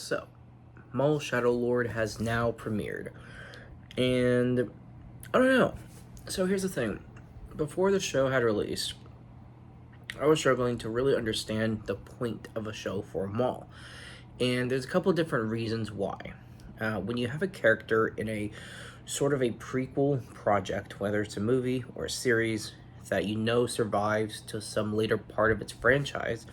So, Maul Shadow Lord has now premiered. And I don't know. So here's the thing. Before the show had released, I was struggling to really understand the point of a show for Maul. And there's a couple of different reasons why. When you have a character in a sort of a prequel project, whether it's a movie or a series that you know survives to some later part of its franchise,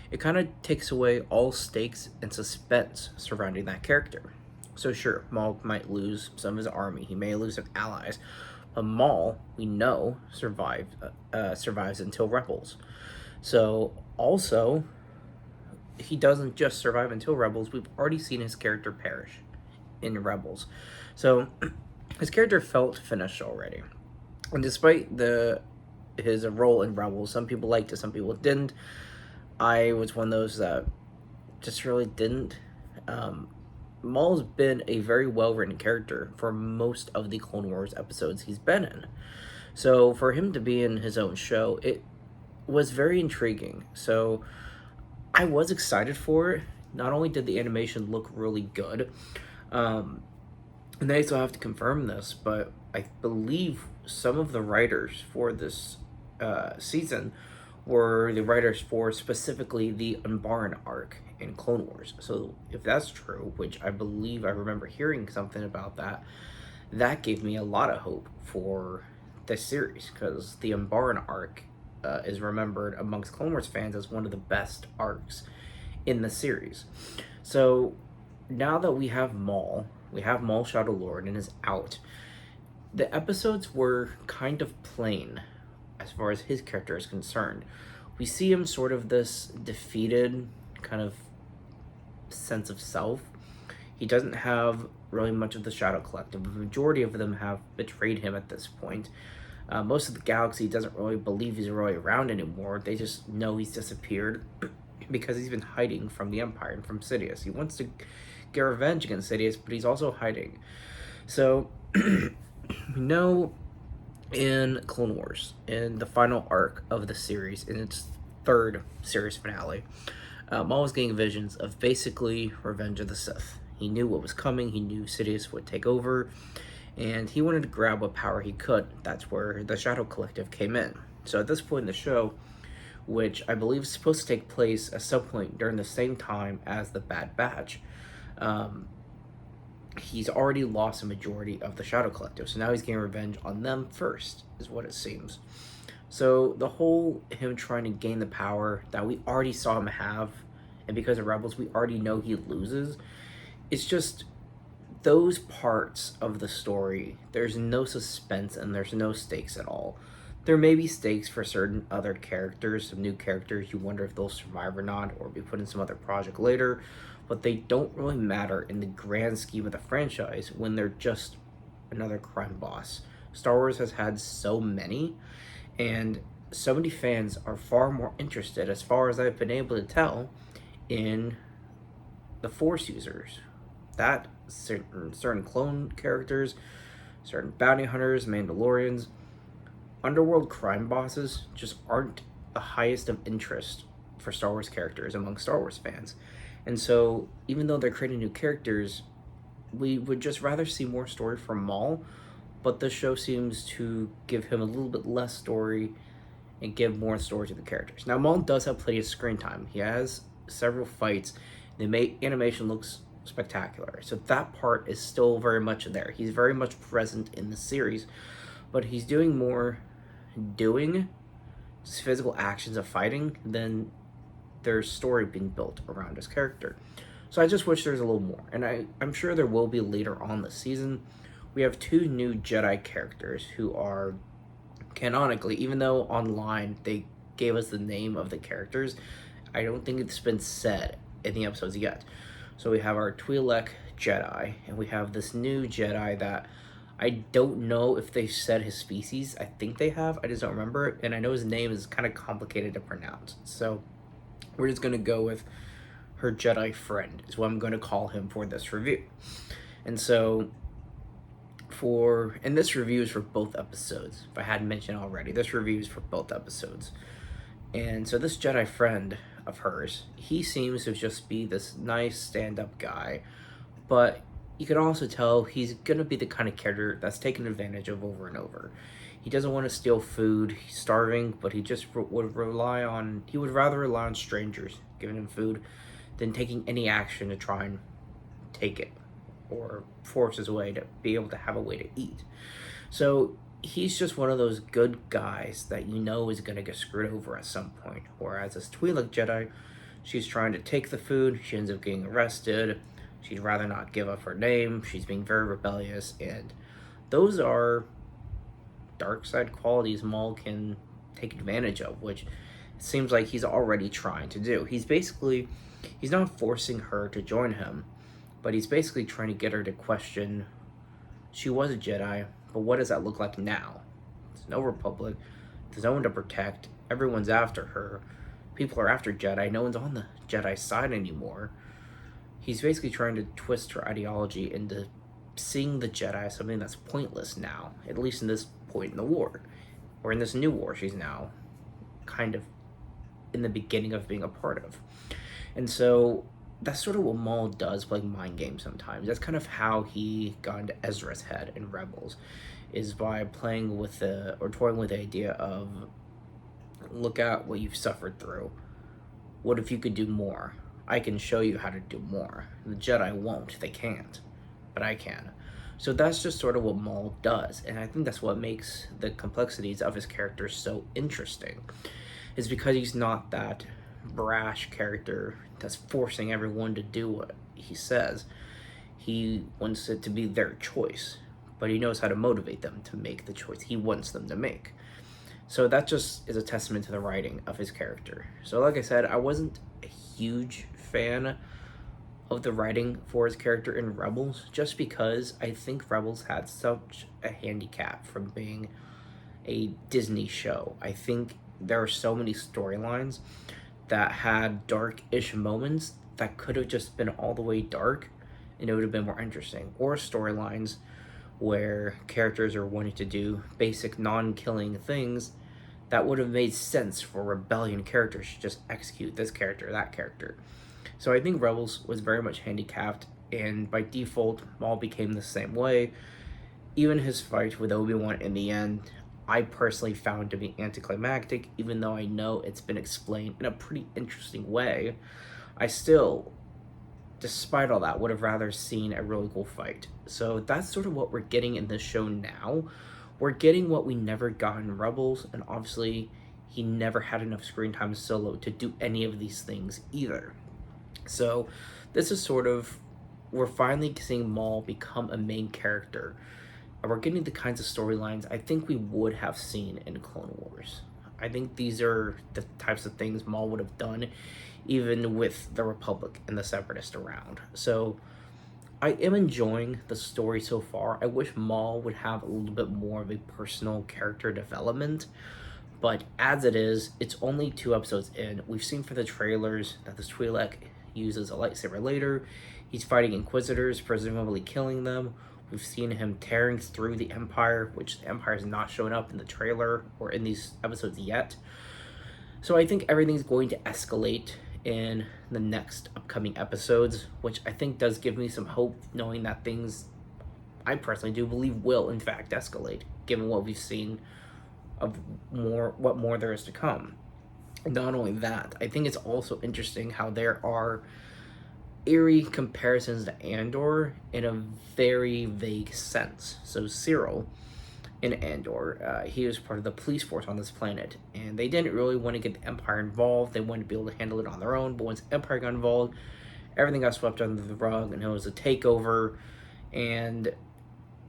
it kind of takes away all stakes and suspense surrounding that character. So sure, Maul might lose some of his army, he may lose some allies, but Maul, we know, survives until Rebels. So also, he doesn't just survive until Rebels. We've already seen his character perish in Rebels, so his character felt finished already. And despite his role in Rebels, some people liked it, some people didn't. I was one of those that just really didn't. Maul's been a very well written character for most of the Clone Wars episodes he's been in. So for him to be in his own show, it was very intriguing. So I was excited for it. Not only did the animation look really good, and I still have to confirm this, but I believe some of the writers for this season were the writers for specifically the Unbarn arc in Clone Wars. So if that's true, which I believe I remember hearing something about that, that gave me a lot of hope for this series, because the Unbarn arc is remembered amongst Clone Wars fans as one of the best arcs in the series. So now that we have Maul Shadow Lord and is out, the episodes were kind of plain as far as his character is concerned. We see him sort of this defeated kind of sense of self. He doesn't have really much of the Shadow Collective. The majority of them have betrayed him at this point. Most of the galaxy doesn't really believe he's really around anymore. They just know he's disappeared because he's been hiding from the Empire and from Sidious. He wants to get revenge against Sidious, but he's also hiding. So, we know in Clone Wars, in the final arc of the series, in its third series finale, Maul was getting visions of basically Revenge of the Sith. He knew what was coming, he knew Sidious would take over, and he wanted to grab what power he could. That's where the Shadow Collective came in. So at this point in the show, which I believe is supposed to take place at some point during the same time as the Bad Batch, he's already lost a majority of the Shadow Collective, so now he's getting revenge on them first, is what it seems. So the whole him trying to gain the power that we already saw him have, and because of Rebels we already know he loses, it's just those parts of the story, there's no suspense and there's no stakes at all. There may be stakes for certain other characters, some new characters, you wonder if they'll survive or not, or be put in some other project later, but they don't really matter in the grand scheme of the franchise when they're just another crime boss. Star Wars has had so many, and so many fans are far more interested, as far as I've been able to tell, in the Force users. That certain clone characters, certain bounty hunters, Mandalorians, underworld crime bosses just aren't the highest of interest for Star Wars characters among Star Wars fans. And so, even though they're creating new characters, we would just rather see more story from Maul, but the show seems to give him a little bit less story and give more story to the characters. Now, Maul does have plenty of screen time. He has several fights. The animation looks spectacular. So that part is still very much there. He's very much present in the series, but he's doing more physical actions of fighting than there's story being built around his character. So I just wish there's a little more, and I'm sure there will be later on this season. We have two new Jedi characters who are canonically, even though online they gave us the name of the characters, I don't think it's been said in the episodes yet. So we have our Twi'lek Jedi, and we have this new Jedi that I don't know if they said his species. I think they have, I just don't remember it, and I know his name is kind of complicated to pronounce. So we're just going to go with her Jedi friend, is what I'm going to call him for this review. And so, and this review is for both episodes. If I hadn't mentioned already, this review is for both episodes. And so this Jedi friend, of hers. He seems to just be this nice stand-up guy, but you can also tell he's gonna be the kind of character that's taken advantage of over and over. He doesn't want to steal food. He's starving, but he just would rely on. He would rather rely on strangers giving him food than taking any action to try and take it or force his way to be able to have a way to eat. So he's just one of those good guys that you know is gonna get screwed over at some point. Whereas this Twi'lek Jedi, she's trying to take the food. She ends up getting arrested. She'd rather not give up her name. She's being very rebellious, and those are dark side qualities Maul can take advantage of, which it seems like he's already trying to do. He's not forcing her to join him, but he's basically trying to get her to question, she was a Jedi, but what does that look like now? There's no Republic, there's no one to protect, everyone's after her, people are after Jedi, no one's on the Jedi side anymore. He's basically trying to twist her ideology into seeing the Jedi as something that's pointless now, at least in this point in the war, or in this new war she's now kind of in the beginning of being a part of. And so that's sort of what Maul does, playing mind games sometimes. That's kind of how he got into Ezra's head in Rebels, is by playing with or toying with the idea of, look at what you've suffered through. What if you could do more? I can show you how to do more. The Jedi won't, they can't, but I can. So that's just sort of what Maul does, and I think that's what makes the complexities of his character so interesting, is because he's not that brash character that's forcing everyone to do what he says. He wants it to be their choice, but he knows how to motivate them to make the choice he wants them to make. So that just is a testament to the writing of his character. So like I said, I wasn't a huge fan of the writing for his character in Rebels, just because I think Rebels had such a handicap from being a Disney show. I think there are so many storylines that had dark-ish moments that could have just been all the way dark and it would have been more interesting. Or storylines where characters are wanting to do basic non-killing things that would have made sense for rebellion characters to just execute this character, that character. So I think Rebels was very much handicapped, and by default, Maul became the same way. Even his fight with Obi-Wan in the end, I personally found to be anticlimactic, even though I know it's been explained in a pretty interesting way. I still, despite all that, would have rather seen a really cool fight. So that's sort of what we're getting in this show now. We're getting what we never got in Rebels, and obviously he never had enough screen time solo to do any of these things either. So this is sort of, we're finally seeing Maul become a main character, and we're getting the kinds of storylines I think we would have seen in Clone Wars. I think these are the types of things Maul would have done even with the Republic and the Separatists around. So I am enjoying the story so far. I wish Maul would have a little bit more of a personal character development, but as it is, it's only 2 episodes in. We've seen from the trailers that the Twi'lek uses a lightsaber later. He's fighting Inquisitors, presumably killing them. We've seen him tearing through the Empire, which the Empire is not showing up in the trailer or in these episodes yet. So I think everything's going to escalate in the next upcoming episodes, which I think does give me some hope, knowing that things I personally do believe will in fact escalate, given what we've seen of what more there is to come. Not only that, I think it's also interesting how there are eerie comparisons to Andor in a very vague sense. So Cyril in Andor, he was part of the police force on this planet, and they didn't really want to get the Empire involved. They wanted to be able to handle it on their own, but once the Empire got involved, everything got swept under the rug, and it was a takeover. And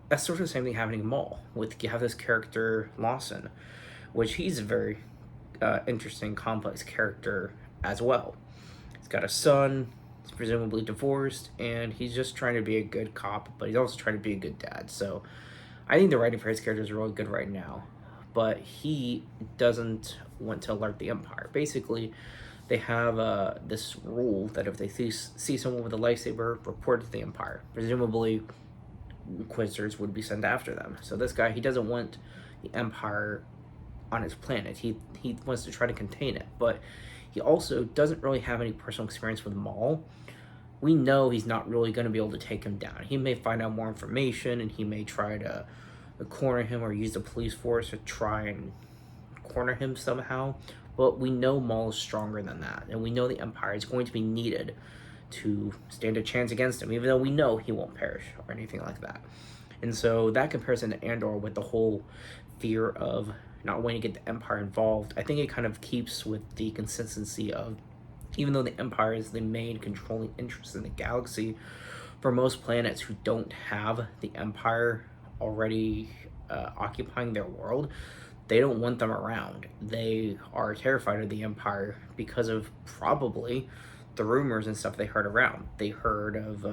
that's sort of the same thing happening in Maul. You have this character Lawson, which he's a very interesting, complex character as well. He's got a son, he's presumably divorced, and he's just trying to be a good cop, but he's also trying to be a good dad. So I think the writing for his character is really good right now, but he doesn't want to alert the Empire. Basically, they have this rule that if they see someone with a lightsaber, report it to the Empire. Presumably, Inquisitors would be sent after them. So this guy, he doesn't want the Empire on his planet. He wants to try to contain it, but He also doesn't really have any personal experience with Maul. We know he's not really going to be able to take him down. He may find out more information, and he may try to corner him or use the police force to try and corner him somehow. But we know Maul is stronger than that, and we know the Empire is going to be needed to stand a chance against him, even though we know he won't perish or anything like that. And so that comparison to Andor, with the whole fear of not wanting to get the Empire involved, I think it kind of keeps with the consistency of, even though the Empire is the main controlling interest in the galaxy, for most planets who don't have the Empire already occupying their world, they don't want them around. They are terrified of the Empire because of probably the rumors and stuff they heard around. They heard of,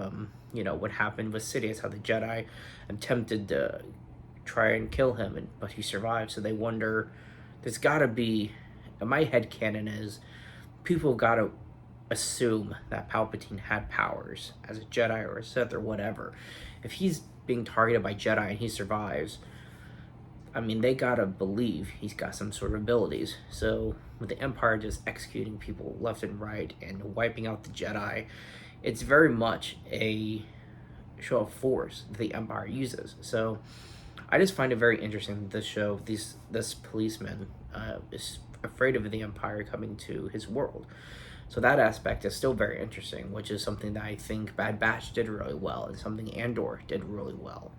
what happened with Sidious, how the Jedi attempted to try and kill him, but he survived. So they wonder, there's gotta be, my headcanon is, people gotta assume that Palpatine had powers as a Jedi or a Sith or whatever. If he's being targeted by Jedi and he survives, I mean, they gotta believe he's got some sort of abilities. So with the Empire just executing people left and right and wiping out the Jedi, it's very much a show of force that the Empire uses. So I just find it very interesting that this policeman is afraid of the Empire coming to his world. So that aspect is still very interesting, which is something that I think Bad Batch did really well, and something Andor did really well.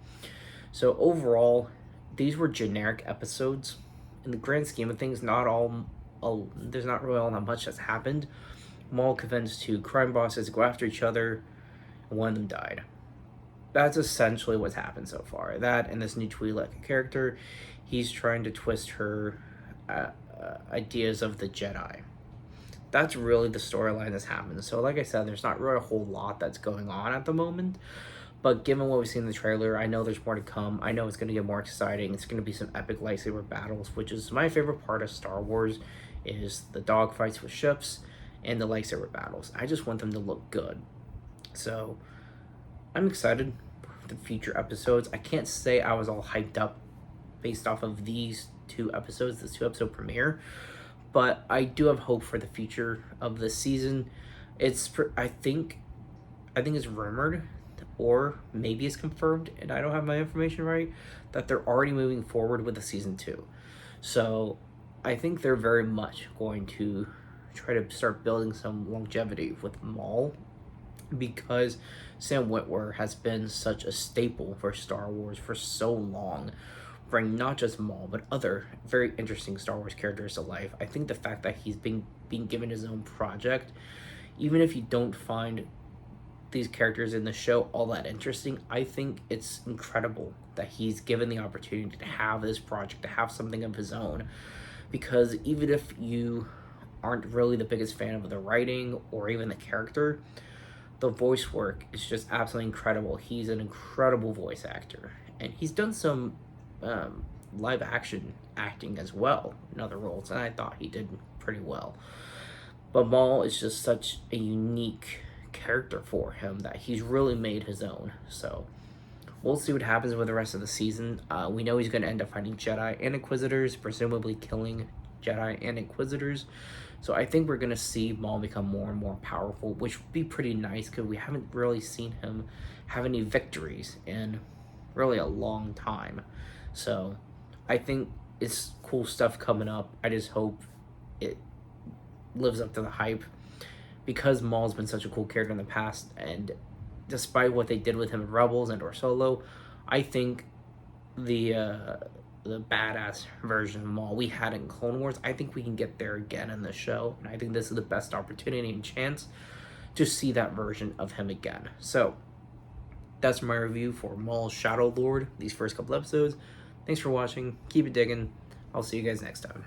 So overall, these were generic episodes. In the grand scheme of things, there's not really all that much that's happened. Maul convinced two crime bosses to go after each other, and one of them died. That's essentially what's happened so far. That and this new Twi'lek character, he's trying to twist her ideas of the Jedi. That's really the storyline that's happened. So like I said, there's not really a whole lot that's going on at the moment. But given what we've seen in the trailer, I know there's more to come. I know it's going to get more exciting. It's going to be some epic lightsaber battles, which is my favorite part of Star Wars, is the dogfights with ships and the lightsaber battles. I just want them to look good. So I'm excited for the future episodes. I can't say I was all hyped up based off of these two episodes, this 2-episode premiere, but I do have hope for the future of this season. I think it's rumored, or maybe it's confirmed, and I don't have my information right, that they're already moving forward with the season 2. So I think they're very much going to try to start building some longevity with Maul, because Sam Witwer has been such a staple for Star Wars for so long, bring not just Maul, but other very interesting Star Wars characters to life. I think the fact that he's being given his own project, even if you don't find these characters in the show all that interesting, I think it's incredible that he's given the opportunity to have this project, to have something of his own. Because even if you aren't really the biggest fan of the writing or even the character, the voice work is just absolutely incredible. He's an incredible voice actor, and he's done some live action acting as well in other roles, and I thought he did pretty well. But Maul is just such a unique character for him that he's really made his own. So we'll see what happens with the rest of the season. We know he's going to end up fighting Jedi and Inquisitors, presumably killing Jedi and Inquisitors. So I think we're going to see Maul become more and more powerful, which would be pretty nice, because we haven't really seen him have any victories in really a long time. So I think it's cool stuff coming up. I just hope it lives up to the hype, because Maul's been such a cool character in the past, and despite what they did with him in Rebels and or Solo, I think the badass version of Maul we had in Clone Wars, I think we can get there again in the show, and I think this is the best opportunity and chance to see that version of him again. So that's my review for Maul Shadow Lord, these first couple episodes. Thanks for watching. Keep it digging. I'll see you guys next time.